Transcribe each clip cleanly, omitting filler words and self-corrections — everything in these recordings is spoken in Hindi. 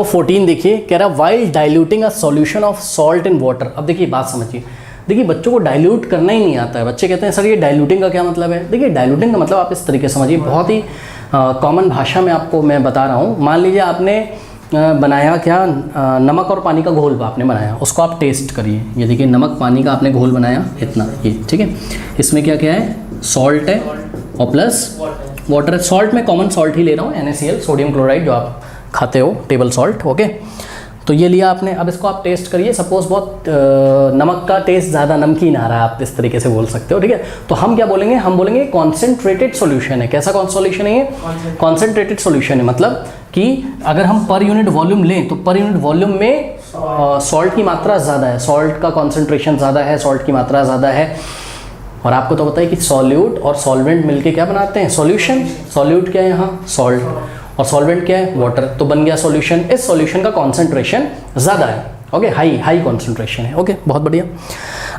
नंबर 14 देखिए, कह रहा है while diluting a solution of salt in water. अब देखिए बात समझिए, देखिए बच्चों को डाइल्यूट करना ही नहीं आता है। बच्चे कहते हैं सर ये डाइल्यूटिंग का क्या मतलब है। देखिए डाइल्यूटिंग का मतलब आप इस तरीके से समझिए, बहुत ही कॉमन भाषा में आपको मैं बता रहा हूँ। मान लीजिए आपने बनाया क्या, नमक और पानी का घोल आपने बनाया, उसको आप टेस्ट करिए। ये देखिए नमक पानी का आपने घोल बनाया इतना, ये ठीक है। इसमें क्या क्या है, सॉल्ट है और प्लस वाटर है। सॉल्ट में कॉमन सॉल्ट ही ले रहा हूँ, NaCl, सोडियम क्लोराइड, जो आप खाते हो, टेबल सॉल्ट, ओके। तो ये लिया आपने, अब इसको आप टेस्ट करिए। सपोज बहुत नमक का टेस्ट ज़्यादा नमकीन आ रहा है, आप इस तरीके से बोल सकते हो, ठीक है। तो हम क्या बोलेंगे, हम बोलेंगे कॉन्सेंट्रेटेड सॉल्यूशन है। कैसा कौन सॉल्यूशन है ये, कॉन्सेंट्रेटेड सॉल्यूशन है। मतलब कि अगर हम पर यूनिट वॉल्यूम लें तो पर यूनिट वॉल्यूम में सॉल्ट की मात्रा ज़्यादा है, सॉल्ट का कॉन्सेंट्रेशन ज़्यादा है, सॉल्ट की मात्रा ज़्यादा है। और आपको तो पता है कि सॉल्यूट और सॉल्वेंट मिलके क्या बनाते हैं, सॉल्यूशन। सॉल्यूट क्या है यहाँ, सॉल्ट, और सॉल्वेंट क्या है, वाटर। तो बन गया सॉल्यूशन। इस सॉल्यूशन का कॉन्सेंट्रेशन ज़्यादा है, ओके, हाई कॉन्सेंट्रेशन है, ओके, बहुत बढ़िया।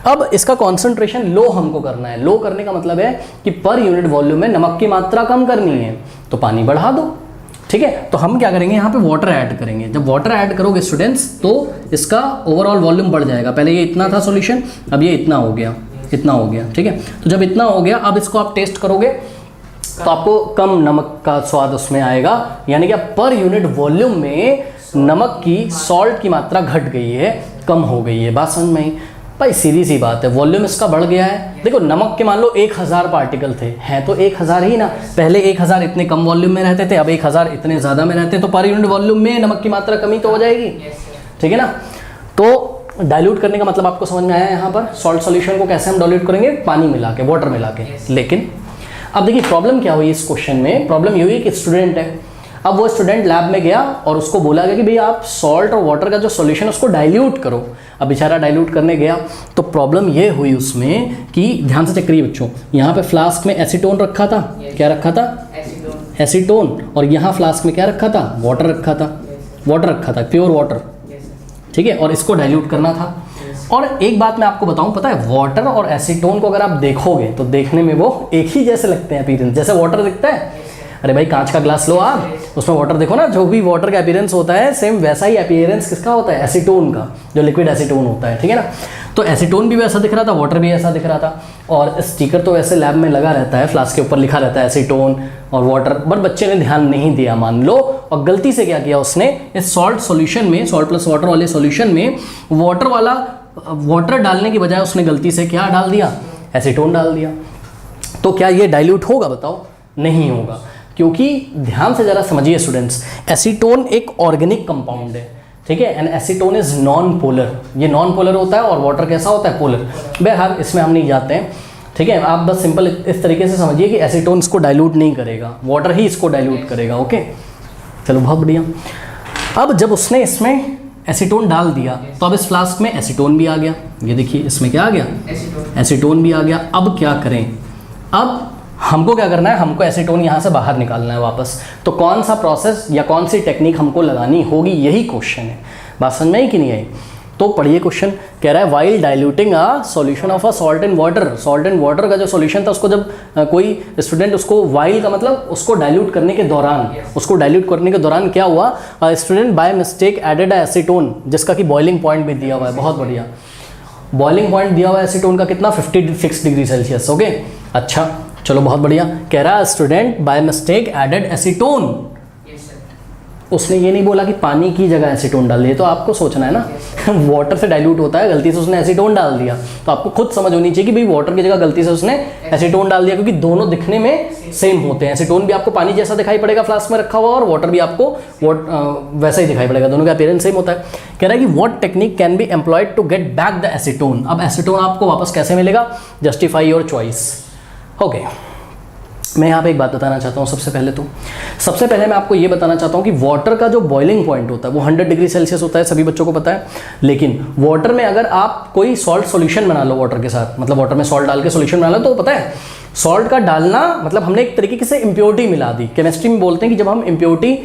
अब इसका कॉन्सेंट्रेशन लो हमको करना है। लो करने का मतलब है कि पर यूनिट वॉल्यूम में नमक की मात्रा कम करनी है, तो पानी बढ़ा दो, ठीक है। तो हम क्या करेंगे, यहाँ पे वाटर ऐड करेंगे। जब वाटर ऐड करोगे स्टूडेंट्स, तो इसका ओवरऑल वॉल्यूम बढ़ जाएगा। पहले ये इतना था सॉल्यूशन, अब ये इतना हो गया, इतना हो गया, ठीक है। तो जब इतना हो गया, अब इसको आप टेस्ट करोगे तो आपको कम नमक का स्वाद उसमें आएगा, यानी कि पर यूनिट वॉल्यूम में नमक की, सॉल्ट की मात्रा घट गई है, कम हो गई है। बात समझ में आई भाई, सीधी सी बात है, वॉल्यूम इसका बढ़ गया है। देखो नमक के मान लो 1000 पार्टिकल थे, हैं तो 1000 ही ना। पहले 1000 इतने कम वॉल्यूम में रहते थे, अब 1000 इतने ज़्यादा में रहते हैं, तो पर यूनिट वॉल्यूम में नमक की मात्रा कमी तो हो जाएगी, ठीक है ना। तो डाइल्यूट करने का मतलब आपको समझ में आया यहाँ पर। सॉल्ट सॉल्यूशन को कैसे हम डाइल्यूट करेंगे, पानी मिला के, वाटर मिला के। लेकिन अब देखिए प्रॉब्लम क्या हुई इस क्वेश्चन में, प्रॉब्लम ये हुई कि स्टूडेंट है, अब वो स्टूडेंट लैब में गया और उसको बोला गया कि भाई आप सॉल्ट और वाटर का जो सॉल्यूशन है उसको डाइल्यूट करो। अब बेचारा डाइल्यूट करने गया, तो प्रॉब्लम ये हुई उसमें कि, ध्यान से चेक करिए बच्चों, यहाँ पे फ्लास्क में एसीटोन रखा था, क्या रखा था, एसीटोन, और यहाँ फ्लास्क में क्या रखा था, वाटर रखा था, प्योर वाटर, ठीक है। और इसको डाइल्यूट करना था। और एक बात मैं आपको बताऊं, पता है वाटर और एसीटोन को अगर आप देखोगे तो देखने में वो एक ही जैसे लगते हैं अपीयरेंस। जैसे वाटर दिखता है, अरे भाई कांच का ग्लास लो आप, उसमें वाटर देखो ना, जो भी वाटर का अपीयरेंस होता है सेम वैसा ही अपीयरेंस किसका होता है, एसीटोन का, जो लिक्विड एसीटोन होता है, ठीक है ना। तो एसीटोन भी वैसा दिख रहा था, वाटर भी ऐसा दिख रहा था। और स्टिकर तो वैसे लैब में लगा रहता है, फ्लास्क के ऊपर लिखा रहता है एसीटोन और वाटर, बट बच्चे ने ध्यान नहीं दिया मान लो, और गलती से क्या किया उसने, इस सॉल्ट सॉल्यूशन में, सॉल्ट प्लस वाटर वाले सॉल्यूशन में वाटर डालने की बजाय उसने गलती से क्या डाल दिया, एसीटोन डाल दिया। तो क्या ये डाइल्यूट होगा, बताओ, नहीं होगा। क्योंकि ध्यान से जरा समझिए स्टूडेंट्स, एसीटोन एक ऑर्गेनिक कंपाउंड है, ठीक है, and acetone is non polar. ये नॉन पोलर होता है, और वाटर कैसा होता है, पोलर। बहरहाल इसमें हम नहीं जाते हैं, ठीक है। आप बस सिंपल इस तरीके से समझिए कि एसीटोन इसको डाइल्यूट नहीं करेगा, वाटर ही इसको डाइल्यूट करेगा, ओके। चलो बहुत बढ़िया। अब जब उसने इसमें एसीटोन डाल दिया, तो अब इस फ्लास्क में एसीटोन भी आ गया। ये देखिए इसमें क्या आ गया, एसीटोन भी आ गया। अब क्या करें, अब हमको क्या करना है, हमको एसीटोन यहाँ से बाहर निकालना है वापस। तो कौन सा प्रोसेस या कौन सी टेक्निक हमको लगानी होगी, यही क्वेश्चन है। बात समझ में आई कि नहीं आई। तो पढ़िए क्वेश्चन, कह रहा है while diluting a solution of a salt and water. Salt and water का जो सॉल्यूशन था, उसको जब कोई स्टूडेंट, उसको वाइल का मतलब उसको डाइल्यूट करने के दौरान, क्या हुआ, student by mistake added a acetone, जिसका कि बॉइलिंग पॉइंट भी दिया हुआ है, बहुत बढ़िया। बॉइलिंग पॉइंट दिया हुआ है एसीटोन का कितना, 56 डिग्री सेल्सियस, ओके। अच्छा चलो बहुत बढ़िया। कह रहा है student by mistake added acetone, उसने ये नहीं बोला कि पानी की जगह एसीटोन डाल दिया। तो आपको सोचना है ना, वाटर से डाइल्यूट होता है, गलती से उसने एसीटोन डाल दिया, तो आपको खुद समझ होनी चाहिए कि भाई वाटर की जगह गलती से उसने एसीटोन डाल दिया, क्योंकि दोनों दिखने में सेम होते हैं। एसीटोन भी आपको पानी जैसा दिखाई पड़ेगा फ्लास्क में रखा हुआ, और वाटर भी आपको वैसा ही दिखाई पड़ेगा, दोनों का अपीयरेंस सेम होता है। कह रहा है कि what technique can be employed to get back the acetone. अब एसीटोन आपको वापस कैसे मिलेगा, जस्टिफाई योर चॉइस, ओके। मैं यहाँ पे एक बात बताना चाहता हूँ। सबसे पहले मैं आपको ये बताना चाहता हूँ कि वाटर का जो बॉइलिंग पॉइंट होता है वो 100 डिग्री सेल्सियस होता है, सभी बच्चों को पता है। लेकिन वाटर में अगर आप कोई सॉल्ट सॉल्यूशन बना लो वाटर के साथ, मतलब वाटर में सॉल्ट डाल के सॉल्यूशन बना लो, तो पता है सॉल्ट का डालना मतलब हमने एक तरीके से इम्प्योरिटी मिला दी। केमिस्ट्री में बोलते हैं कि जब हम इम्प्योरिटी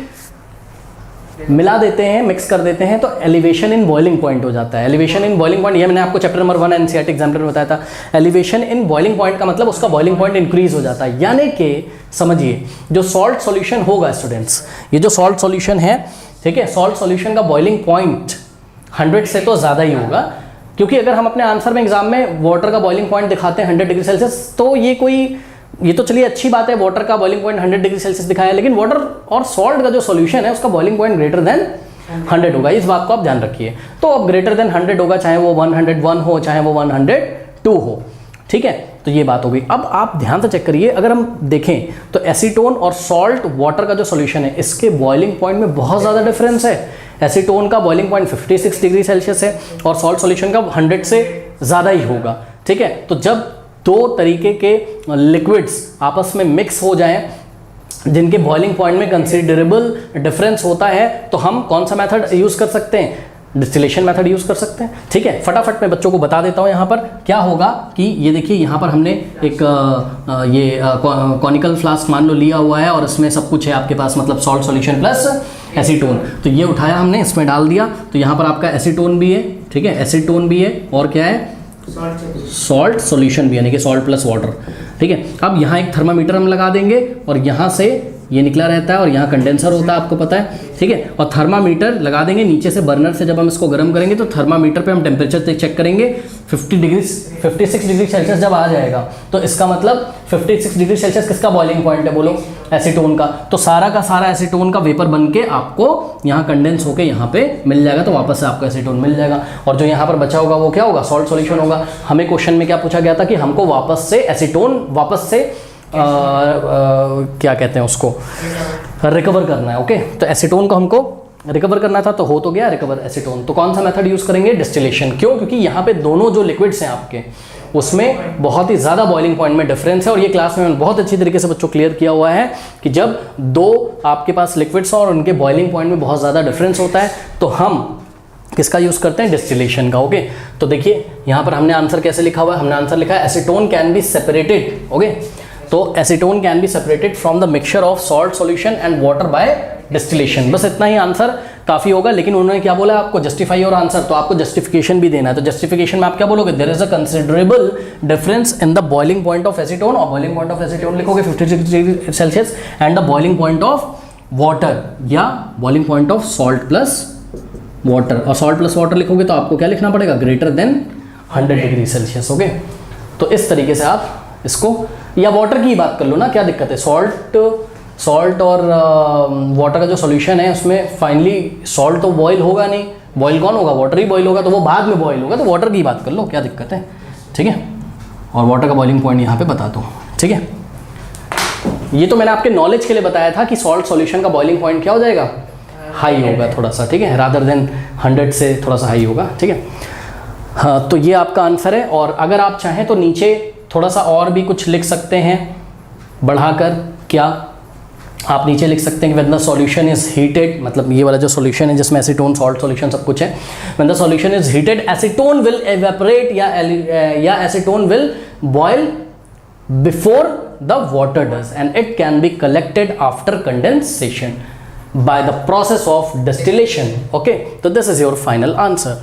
मिला देते हैं, मिक्स कर देते हैं, तो एलिवेशन इन बॉइलिंग पॉइंट हो जाता है। एलिवेशन इन बॉइलिंग पॉइंट, ये मैंने आपको चैप्टर नंबर 1 एनसीईआरटी एग्जाम्पलर में बताया था। एलिवेशन इन बॉइलिंग पॉइंट का मतलब उसका बॉइलिंग पॉइंट इंक्रीज हो जाता है। यानी कि समझिए, जो सॉल्ट सॉल्यूशन होगा स्टूडेंट्स, ये जो सॉल्ट सॉल्यूशन है ठीक है, सॉल्ट सॉल्यूशन का बॉइलिंग पॉइंट 100 से तो ज़्यादा ही होगा, क्योंकि अगर हम अपने आंसर में एग्जाम में वाटर का बॉइलिंग पॉइंट दिखाते हैं 100 डिग्री सेल्सियस, तो ये तो चलिए अच्छी बात है, वाटर का बॉइलिंग पॉइंट 100 डिग्री सेल्सियस दिखाया, लेकिन वाटर और सॉल्ट का जो सॉल्यूशन है उसका बॉइलिंग पॉइंट ग्रेटर देन 100 होगा, इस बात को आप ध्यान रखिए। तो अब ग्रेटर देन 100 होगा, चाहे वो 101 हो चाहे वो 102 हो, ठीक है। तो ये बात हो गई। अब आप ध्यान से चेक करिए, अगर हम देखें तो एसीटोन और सॉल्ट वाटर का जो सॉल्यूशन है इसके बॉइलिंग पॉइंट में बहुत ज़्यादा डिफरेंस है। एसीटोन का बॉइलिंग पॉइंट 56 डिग्री सेल्सियस है और सॉल्ट सॉल्यूशन का 100 से ज़्यादा ही होगा, ठीक है। तो जब दो तरीके के लिक्विड्स आपस में मिक्स हो जाएं जिनके बॉइलिंग पॉइंट में कंसिडरेबल डिफरेंस होता है, तो हम कौन सा मेथड यूज़ कर सकते हैं? डिस्टिलेशन मेथड यूज़ कर सकते हैं, ठीक है। फटाफट मैं बच्चों को बता देता हूँ यहाँ पर क्या होगा कि ये देखिए यहाँ पर हमने एक कॉनिकल फ्लास्क मान लो लिया हुआ है और इसमें सब कुछ है आपके पास, मतलब सॉल्ट सॉल्यूशन प्लस एसीटोन। तो ये उठाया हमने, इसमें डाल दिया, तो यहाँ पर आपका एसीटोन भी है, ठीक है, एसीटोन भी है और क्या है, सॉल्ट सॉल्यूशन भी, यानी कि सॉल्ट प्लस वाटर, ठीक है। अब यहाँ एक थर्मामीटर हम लगा देंगे और यहाँ से ये निकला रहता है और यहाँ कंडेंसर होता है, आपको पता है, ठीक है। और थर्मामीटर लगा देंगे नीचे से बर्नर से, जब हम इसको गर्म करेंगे तो थर्मामीटर पे हम टेम्परेचर चेक करेंगे 56 डिग्री सेल्सियस जब आ जाएगा, तो इसका मतलब 56 डिग्री सेल्सियस किसका बॉइलिंग पॉइंट है, बोलो, एसीटोन का। तो सारा का सारा एसीटोन का वेपर बन के आपको यहाँ कंडेंस होकर यहाँ पे मिल जाएगा, तो वापस से आपको एसीटोन मिल जाएगा और जो यहाँ पर बचा होगा वो क्या होगा, सॉल्ट सॉल्यूशन होगा। हमें क्वेश्चन में क्या पूछा गया था कि हमको वापस से एसीटोन वापस से क्या कहते हैं उसको, रिकवर करना है, ओके। तो एसीटोन को हमको रिकवर करना था, तो हो तो गया रिकवर एसीटोन। तो कौन सा मेथड यूज़ करेंगे, डिस्टिलेशन। क्यों? क्योंकि यहाँ पे दोनों जो लिक्विड्स हैं आपके उसमें बहुत ही ज़्यादा बॉइलिंग पॉइंट में डिफरेंस है, और ये क्लास में बहुत अच्छी तरीके से बच्चों क्लियर किया हुआ है कि जब दो आपके पास लिक्विड्स और उनके बॉइलिंग पॉइंट में बहुत ज़्यादा डिफरेंस होता है तो हम किसका यूज़ करते हैं, डिस्टिलेशन का, ओके। तो देखिए यहाँ पर हमने आंसर कैसे लिखा हुआ है, हमने आंसर लिखा है acetone can be separated, okay. तो acetone can be separated from the mixture of salt solution and water by distillation. बस इतना ही आंसर काफ़ी होगा, लेकिन उन्होंने क्या बोला आपको, जस्टिफाई और आंसर, तो आपको जस्टिफिकेशन भी देना है। तो जस्टिफिकेशन में आप क्या बोलोगे, there is a considerable difference in the boiling point of acetone, और बॉइलिंग पॉइंट ऑफ एसीटोन लिखोगे 56 degree Celsius, and the boiling point of water या boiling point of salt plus water, और सॉल्ट प्लस वाटर लिखोगे तो आपको क्या लिखना पड़ेगा, greater than 100 degree Celsius, okay. तो इस तरीके से आप इसको, या वाटर की बात कर लो ना, क्या दिक्कत है, सॉल्ट और वाटर का जो सॉल्यूशन है उसमें फाइनली सॉल्ट तो बॉईल होगा नहीं, बॉईल कौन होगा, वाटर ही बॉईल होगा, तो वो बाद में बॉईल होगा, तो वाटर की बात कर लो, क्या दिक्कत है, ठीक है। और वाटर का बॉइलिंग पॉइंट यहाँ पे बता दो, ठीक है। ये तो मैंने आपके नॉलेज के लिए बताया था कि सॉल्ट सॉल्यूशन का बॉइलिंग पॉइंट क्या हो जाएगा, हाई होगा थोड़ा सा, ठीक है, रादर देन 100 से थोड़ा सा हाई होगा, ठीक है। हाँ, तो ये आपका आंसर है। और अगर आप चाहें तो नीचे थोड़ा सा और भी कुछ लिख सकते हैं बढ़ाकर, क्या आप नीचे लिख सकते हैं कि when the solution is heated, मतलब ये वाला जो सॉल्यूशन है जिसमें एसीटोन सॉल्ट सॉल्यूशन सब कुछ है, when the solution is heated acetone will evaporate या acetone will boil before the water does, and it can be collected after condensation by the process of distillation, okay. So this is your final answer.